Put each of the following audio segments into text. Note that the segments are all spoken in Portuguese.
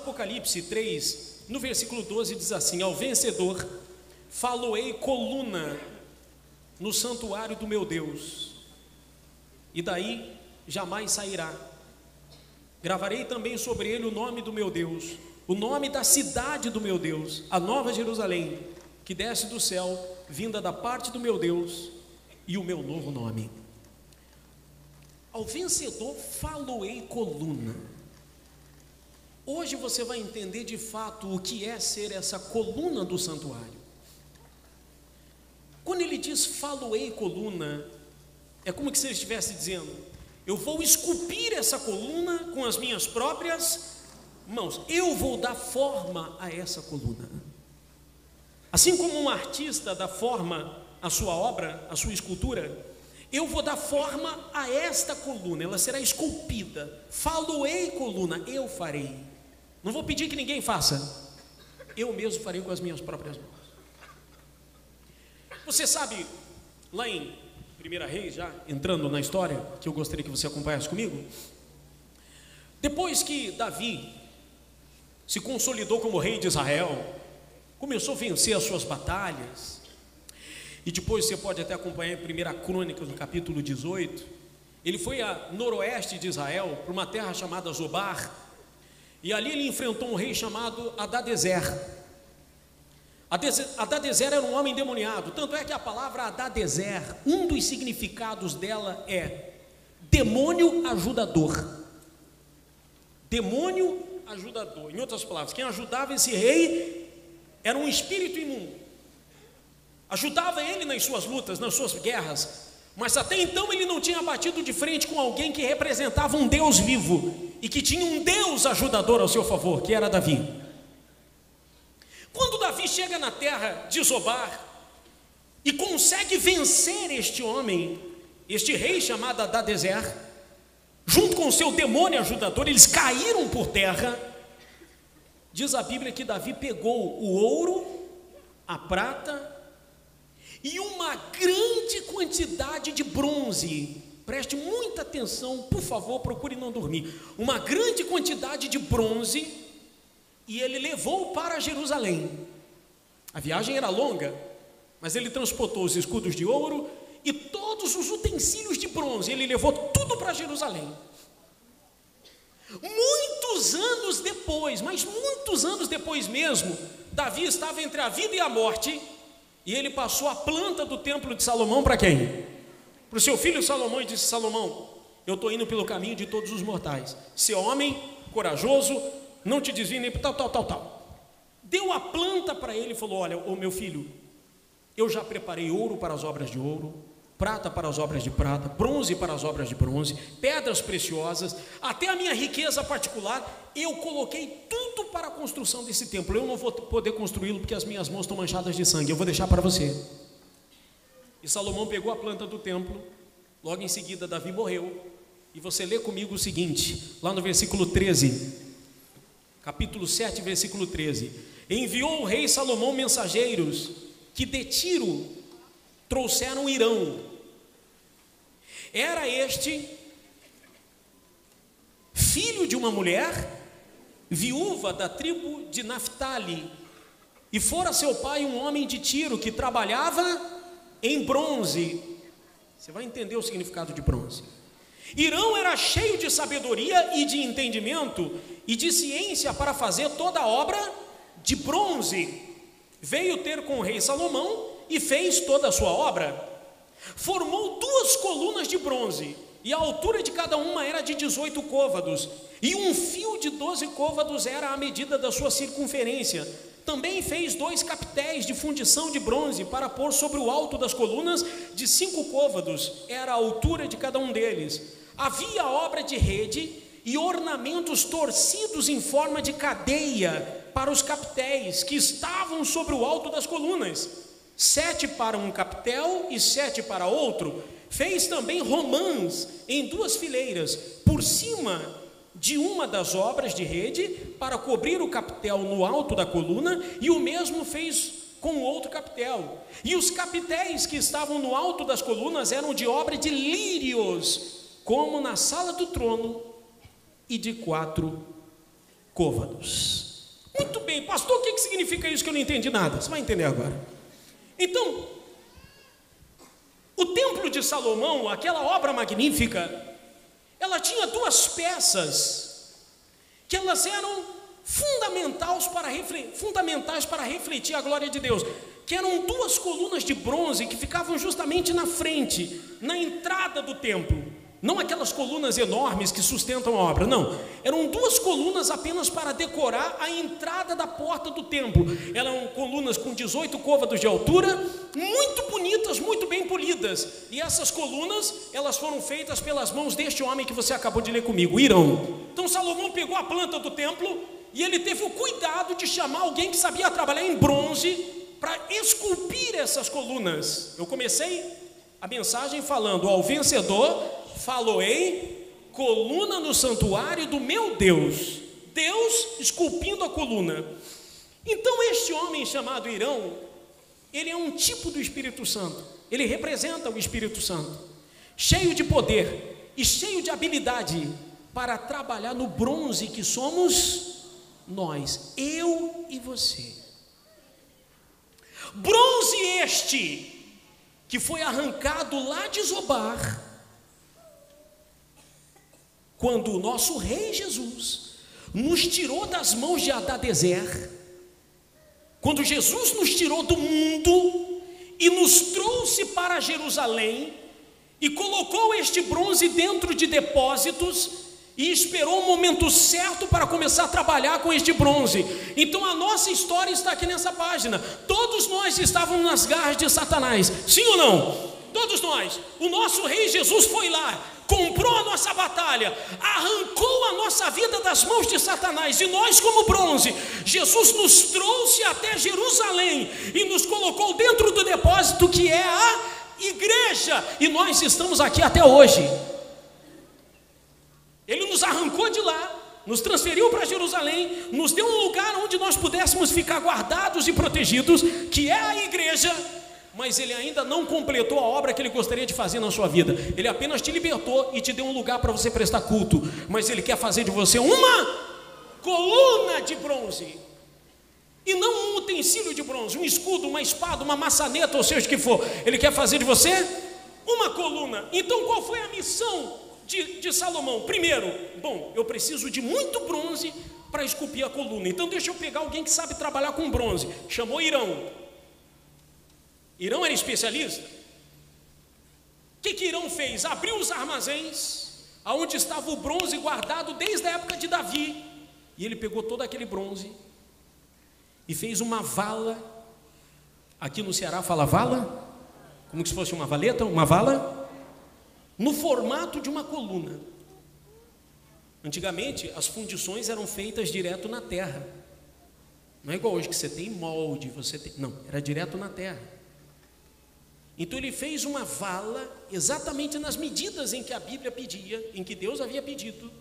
Apocalipse 3, no versículo 12, diz assim: ao vencedor faloei coluna no santuário do meu Deus, e daí jamais sairá. Gravarei também sobre ele o nome do meu Deus, o nome da cidade do meu Deus, a nova Jerusalém, que desce do céu, vinda da parte do meu Deus, e o meu novo nome. Ao vencedor faloei coluna. Hoje você vai entender de fato o que é ser essa coluna do santuário. Quando ele diz faloei coluna, é como se ele estivesse dizendo: eu vou esculpir essa coluna com as minhas próprias mãos, eu vou dar forma a essa coluna. Assim como um artista dá forma à sua obra, à sua escultura, eu vou dar forma a esta coluna, ela será esculpida. Faloei coluna, eu farei. Não vou pedir que ninguém faça, eu mesmo farei com as minhas próprias mãos. Você sabe, lá em 1 Reis, já entrando na história, que eu gostaria que você acompanhasse comigo, depois que Davi se consolidou como rei de Israel, começou a vencer as suas batalhas, e depois você pode até acompanhar em 1 Crônicas, no capítulo 18, ele foi a noroeste de Israel, para uma terra chamada Zobar, e ali ele enfrentou um rei chamado Hadadezer. Hadadezer era um homem endemoniado, tanto é que a palavra Hadadezer, um dos significados dela é demônio ajudador. Demônio ajudador. Em outras palavras, quem ajudava esse rei era um espírito imundo. Ajudava ele nas suas lutas, nas suas guerras, mas até então ele não tinha batido de frente com alguém que representava um Deus vivo e que tinha um Deus ajudador ao seu favor, que era Davi. Quando Davi chega na terra de Zobar e consegue vencer este homem, este rei chamado Hadadezer, junto com o seu demônio ajudador, eles caíram por terra. Diz a Bíblia que Davi pegou o ouro, a prata e uma grande quantidade de bronze. Preste muita atenção, por favor, procure não dormir. Uma grande quantidade de bronze, e ele levou para Jerusalém. A viagem era longa, mas ele transportou os escudos de ouro e todos os utensílios de bronze. Ele levou tudo para Jerusalém. Muitos anos depois, mas muitos anos depois mesmo, Davi estava entre a vida e a morte, e ele passou a planta do templo de Salomão para quem? Para o seu filho Salomão, e disse: Salomão, eu estou indo pelo caminho de todos os mortais, ser homem, corajoso, não te desvie nem para tal. Deu a planta para ele e falou: olha, ô meu filho, eu já preparei ouro para as obras de ouro, prata para as obras de prata, bronze para as obras de bronze, pedras preciosas, até a minha riqueza particular, eu coloquei tudo para a construção desse templo. Eu não vou poder construí-lo porque as minhas mãos estão manchadas de sangue, eu vou deixar para você. E Salomão pegou a planta do templo. Logo em seguida Davi morreu. E você lê comigo o seguinte, lá no versículo 13, capítulo 7, versículo 13: enviou o rei Salomão mensageiros que de Tiro trouxeram Irão. Era este filho de uma mulher viúva da tribo de Naftali, e fora seu pai um homem de Tiro que trabalhava em bronze. Você vai entender o significado de bronze. Irão era cheio de sabedoria e de entendimento e de ciência para fazer toda a obra de bronze. Veio ter com o rei Salomão e fez toda a sua obra. Formou 2 colunas de bronze, e a altura de cada uma era de 18 côvados, e um fio de 12 côvados era a medida da sua circunferência. Também fez 2 capitéis de fundição de bronze para pôr sobre o alto das colunas, de 5 côvados era a altura de cada um deles. Havia obra de rede e ornamentos torcidos em forma de cadeia para os capitéis que estavam sobre o alto das colunas, 7 para um capitel e 7 para outro. Fez também romãs em 2 fileiras por cima de uma das obras de rede para cobrir o capitel no alto da coluna, e o mesmo fez com o outro capitel. E os capitéis que estavam no alto das colunas eram de obra de lírios, como na sala do trono, e de 4 côvados. Muito bem, pastor, o que significa isso que eu não entendi nada? Você vai entender agora. Então, o templo de Salomão, aquela obra magnífica, ela tinha duas peças que elas eram fundamentais para refletir a glória de Deus, que eram duas colunas de bronze que ficavam justamente na frente, na entrada do templo. Não aquelas colunas enormes que sustentam a obra, não. Eram duas colunas apenas para decorar a entrada da porta do templo. Eram colunas com 18 côvados de altura, muito bonitas, muito bem polidas. E essas colunas, elas foram feitas pelas mãos deste homem que você acabou de ler comigo, Hirão. Então Salomão pegou a planta do templo e ele teve o cuidado de chamar alguém que sabia trabalhar em bronze para esculpir essas colunas. Eu comecei a mensagem falando: ao vencedor faloei coluna no santuário do meu Deus. Deus esculpindo a coluna. Então este homem chamado Hirão, ele é um tipo do Espírito Santo. Ele representa o Espírito Santo, cheio de poder e cheio de habilidade para trabalhar no bronze que somos nós, eu e você. Bronze este que foi arrancado lá de Zobar, quando o nosso rei Jesus nos tirou das mãos de Hadadezer, quando Jesus nos tirou do mundo e nos trouxe para Jerusalém e colocou este bronze dentro de depósitos e esperou o momento certo para começar a trabalhar com este bronze. Então a nossa história está aqui nessa página. Todos nós estávamos nas garras de Satanás, sim ou não? Todos nós. O nosso rei Jesus foi lá, comprou a nossa batalha, arrancou a nossa vida das mãos de Satanás, e nós, como bronze, Jesus nos trouxe até Jerusalém e nos colocou dentro do depósito que é a igreja, e nós estamos aqui até hoje. Ele nos arrancou de lá, nos transferiu para Jerusalém, nos deu um lugar onde nós pudéssemos ficar guardados e protegidos, que é a igreja. Mas ele ainda não completou a obra que ele gostaria de fazer na sua vida. Ele apenas te libertou e te deu um lugar para você prestar culto, mas ele quer fazer de você uma coluna de bronze, e não um utensílio de bronze, um escudo, uma espada, uma maçaneta, ou seja o que for. Ele quer fazer de você uma coluna. Então qual foi a missão de Salomão? Primeiro, eu preciso de muito bronze para esculpir a coluna, então deixa eu pegar alguém que sabe trabalhar com bronze. Chamou Hirão. Hirão era especialista. O que Hirão fez? Abriu os armazéns aonde estava o bronze guardado desde a época de Davi, e ele pegou todo aquele bronze e fez uma vala. Aqui no Ceará fala vala, como se fosse uma valeta, uma vala, no formato de uma coluna. Antigamente as fundições eram feitas direto na terra, não é igual hoje que você tem molde, não, era direto na terra. Então ele fez uma vala exatamente nas medidas em que a Bíblia pedia, em que Deus havia pedido,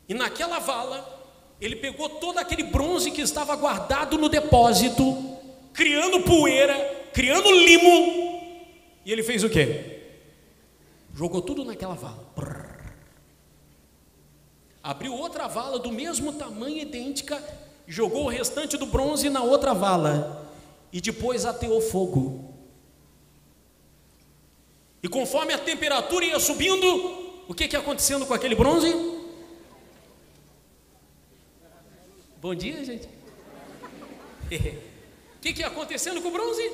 e naquela vala ele pegou todo aquele bronze que estava guardado no depósito, criando poeira, criando limo, e ele fez o quê? Jogou tudo naquela vala. Abriu outra vala do mesmo tamanho, idêntica, jogou o restante do bronze na outra vala, e depois ateou fogo. E conforme a temperatura ia subindo, o que ia acontecendo com aquele bronze? Bom dia, gente. O que ia acontecendo com o bronze?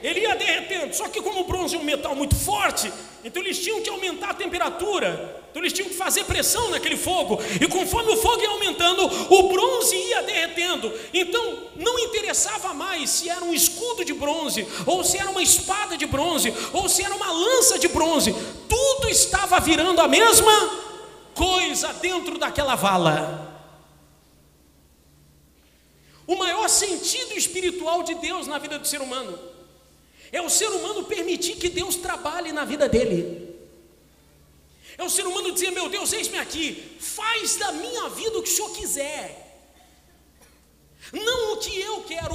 Ele ia derretendo. Só que como o bronze é um metal muito forte, então eles tinham que aumentar a temperatura. Então eles tinham que fazer pressão naquele fogo. E conforme o fogo ia aumentando, o bronze ia derretendo. Então não interessava mais se era um escudo de bronze, ou se era uma espada de bronze, ou se era uma lança de bronze. Tudo estava virando a mesma coisa dentro daquela vala. O maior sentido espiritual de Deus na vida do ser humano é o ser humano permitir que Deus trabalhe na vida dele. É o ser humano dizer: meu Deus, eis-me aqui, faz da minha vida o que o Senhor quiser. Não o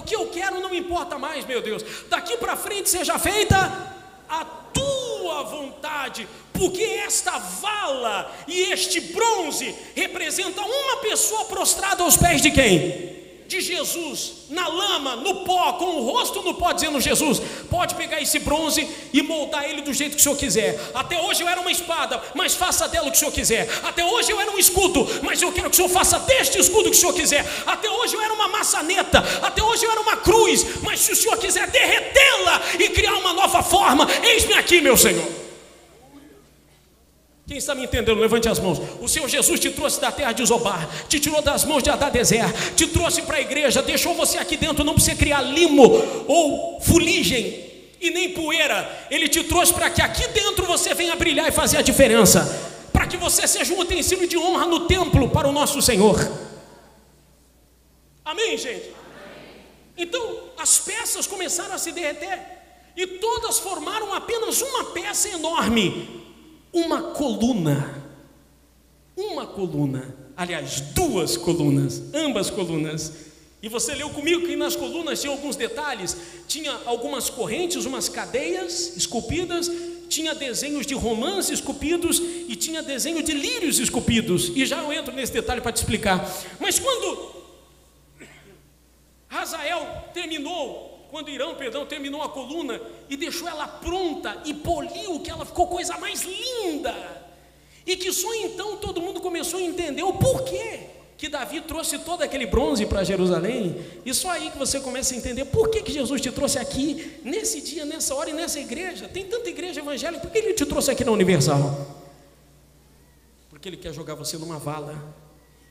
que eu quero não importa mais, meu Deus. Daqui para frente seja feita a tua vontade, porque esta vala e este bronze representa uma pessoa prostrada aos pés de quem? De Jesus, na lama, no pó, com o rosto no pó, dizendo: Jesus, pode pegar esse bronze e moldar ele do jeito que o Senhor quiser. Até hoje eu era uma espada, mas faça dela o que o Senhor quiser. Até hoje eu era um escudo, mas eu quero que o Senhor faça deste escudo o que o Senhor quiser. Até hoje eu era uma maçaneta, até hoje eu era uma cruz, mas se o Senhor quiser derretê-la e criar uma nova forma, eis-me aqui, meu Senhor. Quem está me entendendo, levante as mãos. O Senhor Jesus te trouxe da terra de Zobar, te tirou das mãos de Hadadezer, te trouxe para a igreja, deixou você aqui dentro, não para você criar limo ou fuligem e nem poeira. Ele te trouxe para que aqui dentro você venha brilhar e fazer a diferença, para que você seja um utensílio de honra no templo para o nosso Senhor. Amém, gente? Então as peças começaram a se derreter e todas formaram apenas uma peça enorme. Uma coluna, aliás, duas colunas, ambas colunas. E você leu comigo que nas colunas tinha alguns detalhes, tinha algumas correntes, umas cadeias esculpidas, tinha desenhos de romãs esculpidos e tinha desenho de lírios esculpidos. E já eu entro nesse detalhe para te explicar. Mas quando Irão terminou a coluna e deixou ela pronta e poliu, que ela ficou coisa mais linda, e que só então todo mundo começou a entender o porquê que Davi trouxe todo aquele bronze para Jerusalém. E só aí que você começa a entender por que Jesus te trouxe aqui, nesse dia, nessa hora e nessa igreja. Tem tanta igreja evangélica, por que Ele te trouxe aqui na Universal? Porque Ele quer jogar você numa vala,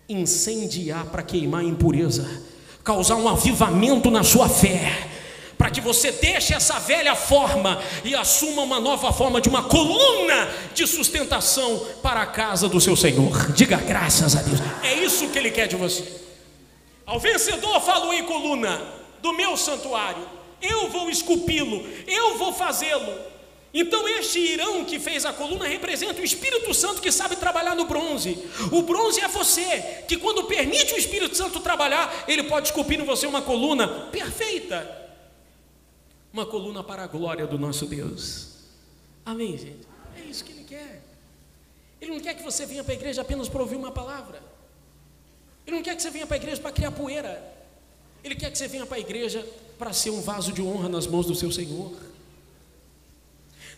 incendiar para queimar a impureza, causar um avivamento na sua fé, para que você deixe essa velha forma e assuma uma nova forma de uma coluna de sustentação para a casa do seu Senhor. Diga graças a Deus. É isso que Ele quer de você. Ao vencedor falo em coluna do meu santuário, eu vou esculpi-lo, eu vou fazê-lo. Então este Irão que fez a coluna representa o Espírito Santo que sabe trabalhar no bronze. O bronze é você, que quando permite o Espírito Santo trabalhar, ele pode esculpir em você uma coluna perfeita, uma coluna para a glória do nosso Deus. Amém, gente? É isso que Ele quer. Ele não quer que você venha para a igreja apenas para ouvir uma palavra. Ele não quer que você venha para a igreja para criar poeira. Ele quer que você venha para a igreja para ser um vaso de honra nas mãos do seu Senhor.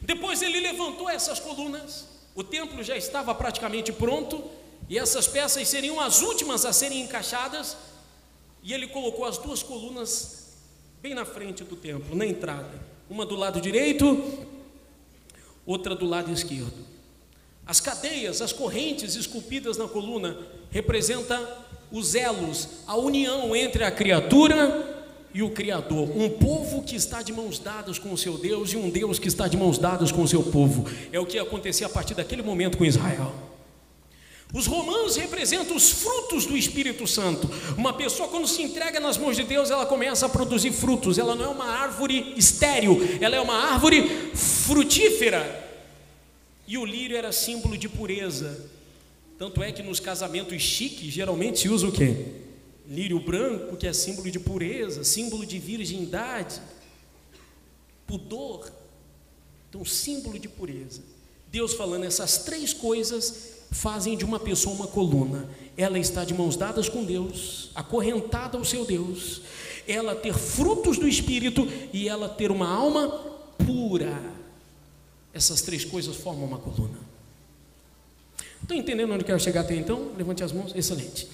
Depois Ele levantou essas colunas, o templo já estava praticamente pronto, e essas peças seriam as últimas a serem encaixadas, e Ele colocou as duas colunas bem na frente do templo, na entrada, uma do lado direito, outra do lado esquerdo. As cadeias, as correntes esculpidas na coluna representam os elos, a união entre a criatura e o Criador, um povo que está de mãos dadas com o seu Deus e um Deus que está de mãos dadas com o seu povo. É o que acontecia a partir daquele momento com Israel. Os romãs representam os frutos do Espírito Santo. Uma pessoa, quando se entrega nas mãos de Deus, ela começa a produzir frutos. Ela não é uma árvore estéril, ela é uma árvore frutífera. E o lírio era símbolo de pureza. Tanto é que nos casamentos chiques geralmente se usa o quê? Lírio branco, que é símbolo de pureza, símbolo de virgindade, pudor. Então, símbolo de pureza. Deus falando, essas três coisas fazem de uma pessoa uma coluna. Ela está de mãos dadas com Deus, acorrentada ao seu Deus, ela ter frutos do Espírito e ela ter uma alma pura. Essas três coisas formam uma coluna. Estão entendendo onde eu quero chegar até então? Levante as mãos, excelente.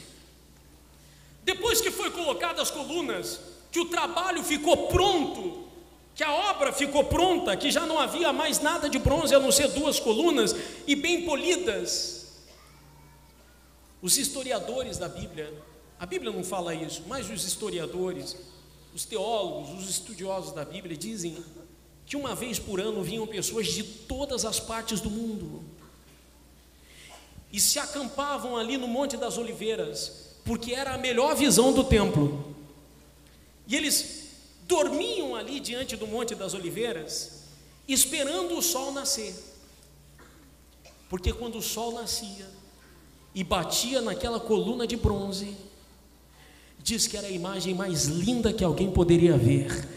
Depois que foi colocadas as colunas, que o trabalho ficou pronto, que a obra ficou pronta, que já não havia mais nada de bronze a não ser duas colunas e bem polidas. Os historiadores da Bíblia, a Bíblia não fala isso, mas os historiadores, os teólogos, os estudiosos da Bíblia dizem que uma vez por ano vinham pessoas de todas as partes do mundo e se acampavam ali no Monte das Oliveiras, porque era a melhor visão do templo. E eles dormiam ali diante do Monte das Oliveiras, esperando o sol nascer, porque quando o sol nascia e batia naquela coluna de bronze, diz que era a imagem mais linda que alguém poderia ver,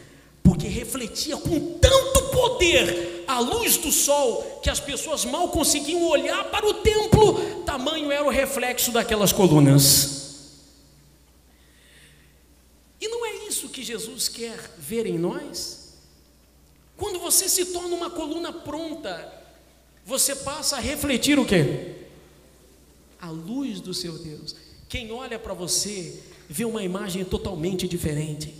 porque refletia com tanto poder a luz do sol, que as pessoas mal conseguiam olhar para o templo, tamanho era o reflexo daquelas colunas. E não é isso que Jesus quer ver em nós? Quando você se torna uma coluna pronta, você passa a refletir o quê? A luz do seu Deus. Quem olha para você vê uma imagem totalmente diferente.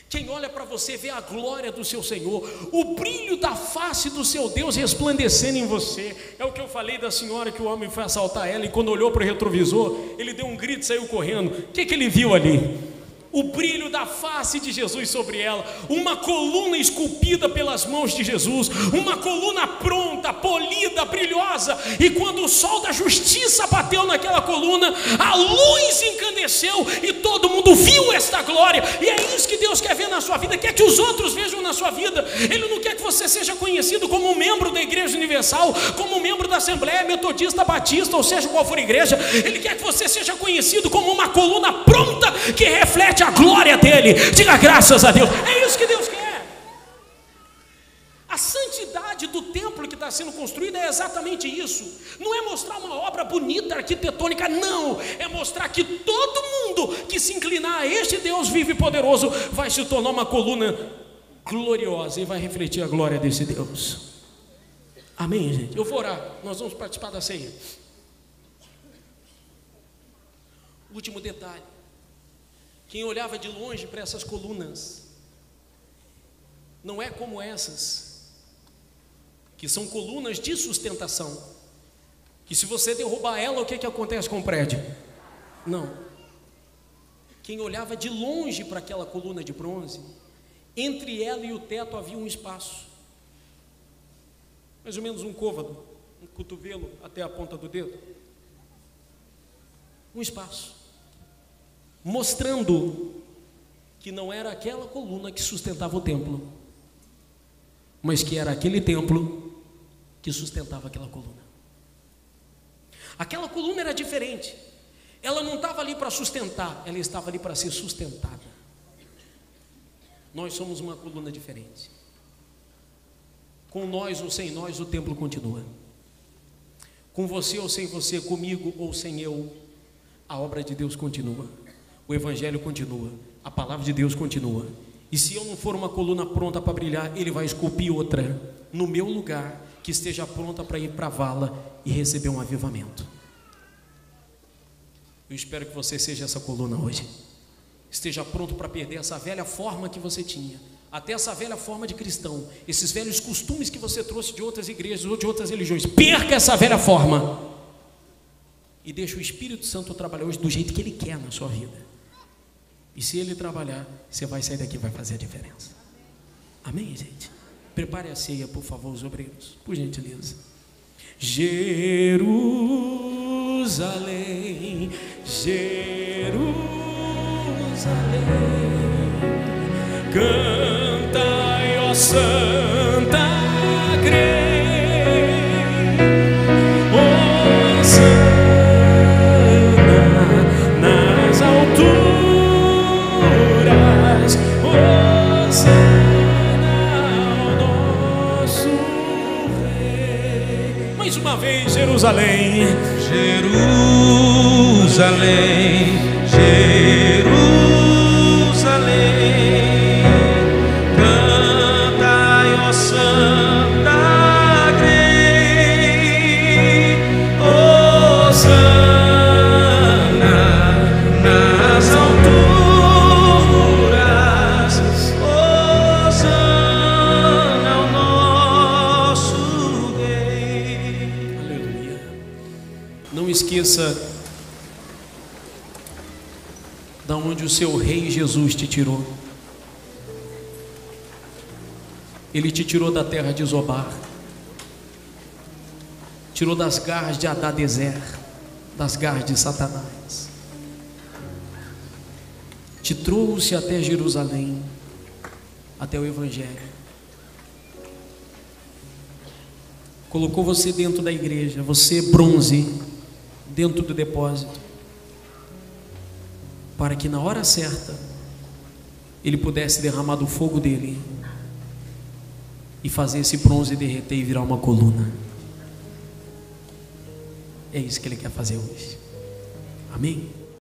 Quem olha para você vê a glória do seu Senhor, o brilho da face do seu Deus resplandecendo em você. É o que eu falei da senhora que o homem foi assaltar ela, e quando olhou para o retrovisor, ele deu um grito e saiu correndo. O que ele viu ali? O brilho da face de Jesus sobre ela, uma coluna esculpida pelas mãos de Jesus, uma coluna pronta, polida, brilhosa. E quando o sol da justiça bateu naquela coluna, a luz incandesceu e todo mundo viu esta glória. E é isso que Deus quer ver na sua vida, quer que os outros vejam na sua vida. Ele não quer que você seja conhecido como um membro da Igreja Universal, como um membro da Assembleia Metodista, Batista, ou seja, qual for a igreja. Ele quer que você seja conhecido como uma coluna pronta que reflete a glória dele. Diga graças a Deus. É isso que Deus quer. A santidade do templo que está sendo construído é exatamente isso. Não é mostrar uma obra bonita, arquitetônica, não. É mostrar que todo mundo que se inclinar a este Deus vivo e poderoso vai se tornar uma coluna gloriosa e vai refletir a glória desse Deus. Amém, gente? Eu vou orar. Nós vamos participar da ceia. Último detalhe. Quem olhava de longe para essas colunas, não é como essas, que são colunas de sustentação, que se você derrubar ela, o que acontece com o prédio? Não. Quem olhava de longe para aquela coluna de bronze, entre ela e o teto havia um espaço, mais ou menos um côvado, um cotovelo até a ponta do dedo, um espaço, mostrando que não era aquela coluna que sustentava o templo, mas que era aquele templo que sustentava aquela coluna. Aquela coluna era diferente, ela não estava ali para sustentar, ela estava ali para ser sustentada. Nós somos uma coluna diferente. Com nós ou sem nós, o templo continua. Com você ou sem você, comigo ou sem eu, a obra de Deus continua. O Evangelho continua, a palavra de Deus continua. E se eu não for uma coluna pronta para brilhar, Ele vai esculpir outra no meu lugar, que esteja pronta para ir para a vala e receber um avivamento. Eu espero que você seja essa coluna hoje. Esteja pronto para perder essa velha forma que você tinha, até essa velha forma de cristão, esses velhos costumes que você trouxe de outras igrejas ou de outras religiões. Perca essa velha forma e deixa o Espírito Santo trabalhar hoje do jeito que Ele quer na sua vida. E se Ele trabalhar, você vai sair daqui e vai fazer a diferença. Amém, gente? Prepare a ceia, por favor, os obreiros, por gentileza. Jerusalém, Jerusalém, cantai, ó Santa Grei, Hosana nas alturas, Hosana ao nosso Rei. Mais uma vez, Jerusalém, Jerusalém, Jerusalém, cantai, ó Santa Grei, Hosana nas alturas, Hosana ao nosso Rei. aleluia. Não esqueça da onde o seu Rei Jesus te tirou. Ele te tirou da terra de Zobar, tirou das garras de Hadadezer, das garras de Satanás, te trouxe até Jerusalém, até o Evangelho, colocou você dentro da igreja, você bronze, dentro do depósito, para que na hora certa Ele pudesse derramar do fogo dele e fazer esse bronze derreter e virar uma coluna. É isso que Ele quer fazer hoje. Amém?